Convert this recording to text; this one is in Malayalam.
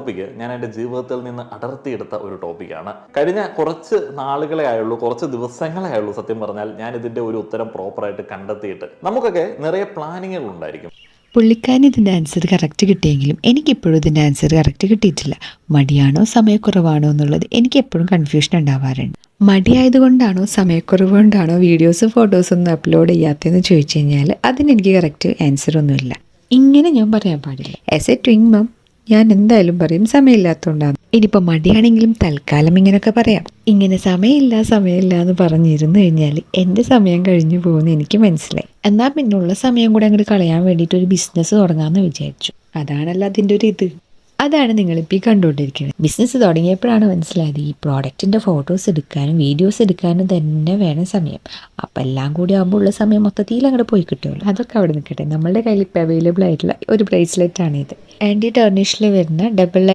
ടോപ്പിക്ക് ഞാൻ എൻ്റെ ജീവിതത്തിൽ നിന്ന് അടർത്തിയെടുത്ത ഒരു ടോപ്പിക്കാണ്. കഴിഞ്ഞ കുറച്ച് നാളുകളെ ആയുള്ളൂ, കുറച്ച് ദിവസങ്ങളെ ആയുള്ളൂ സത്യം പറഞ്ഞാൽ ഞാൻ ഇതിൻ്റെ ഒരു ഉത്തരം പ്രോപ്പറായിട്ട് കണ്ടെത്തിയിട്ട്. നമുക്കൊക്കെ നിറയെ പ്ലാനിങ്ങുകൾ ഉണ്ടായിരിക്കും. പുള്ളിക്കാരന് ഇതിൻ്റെ ആൻസർ കറക്റ്റ് കിട്ടിയെങ്കിലും എനിക്കിപ്പോഴും ഇതിൻ്റെ ആൻസർ കറക്റ്റ് കിട്ടിയിട്ടില്ല. മടിയാണോ സമയക്കുറവാണോ എന്നുള്ളത് എനിക്കെപ്പോഴും കൺഫ്യൂഷൻ ഉണ്ടാവാറുണ്ട്. മടിയായതുകൊണ്ടാണോ സമയക്കുറവ് കൊണ്ടാണോ വീഡിയോസും ഫോട്ടോസും ഒന്നും അപ്ലോഡ് ചെയ്യാത്തതെന്ന് ചോദിച്ചു കഴിഞ്ഞാൽ അതിനെനിക്ക് കറക്റ്റ് ആൻസർ ഒന്നുമില്ല. ഇങ്ങനെ ഞാൻ പറയാൻ പാടില്ല. ആസ് എ ട്വിങ് മം ഞാൻ എന്തായാലും പറയും സമയമില്ലാത്തതുകൊണ്ടാണ്. ഇനിയിപ്പോൾ മടിയാണെങ്കിലും തൽക്കാലം ഇങ്ങനെയൊക്കെ പറയാം. ഇങ്ങനെ സമയമില്ല എന്ന് പറഞ്ഞിരുന്നു കഴിഞ്ഞാൽ എൻ്റെ സമയം കഴിഞ്ഞു പോകുമെന്ന് എനിക്ക് മനസ്സിലായി. എന്നാൽ പിന്നുള്ള സമയം കൂടെ അങ്ങോട്ട് കളയാൻ വേണ്ടിയിട്ട് ഒരു ബിസിനസ് തുടങ്ങാമെന്ന് വിചാരിച്ചു. അതാണല്ലോ അതിൻ്റെ ഒരു ഇത്. അതാണ് നിങ്ങളിപ്പോൾ ഈ കണ്ടുകൊണ്ടിരിക്കുന്നത്. ബിസിനസ് തുടങ്ങിയപ്പോഴാണ് മനസ്സിലായത് ഈ പ്രോഡക്റ്റിൻ്റെ ഫോട്ടോസ് എടുക്കാനും വീഡിയോസ് എടുക്കാനും തന്നെ വേണം സമയം. അപ്പം എല്ലാം കൂടി ആകുമ്പോൾ ഉള്ള സമയം മൊത്തത്തിൽ അങ്ങോട്ട് പോയി കിട്ടുമല്ലോ. അതൊക്കെ അവിടെ നിൽക്കട്ടെ. നമ്മളുടെ കയ്യിൽ ഇപ്പോൾ അവൈലബിൾ ആയിട്ടുള്ള ഒരു ബ്രേസ്ലെറ്റാണിത്. ആൻറ്റി ടർണിഷിൽ വരുന്ന ഡബിൾ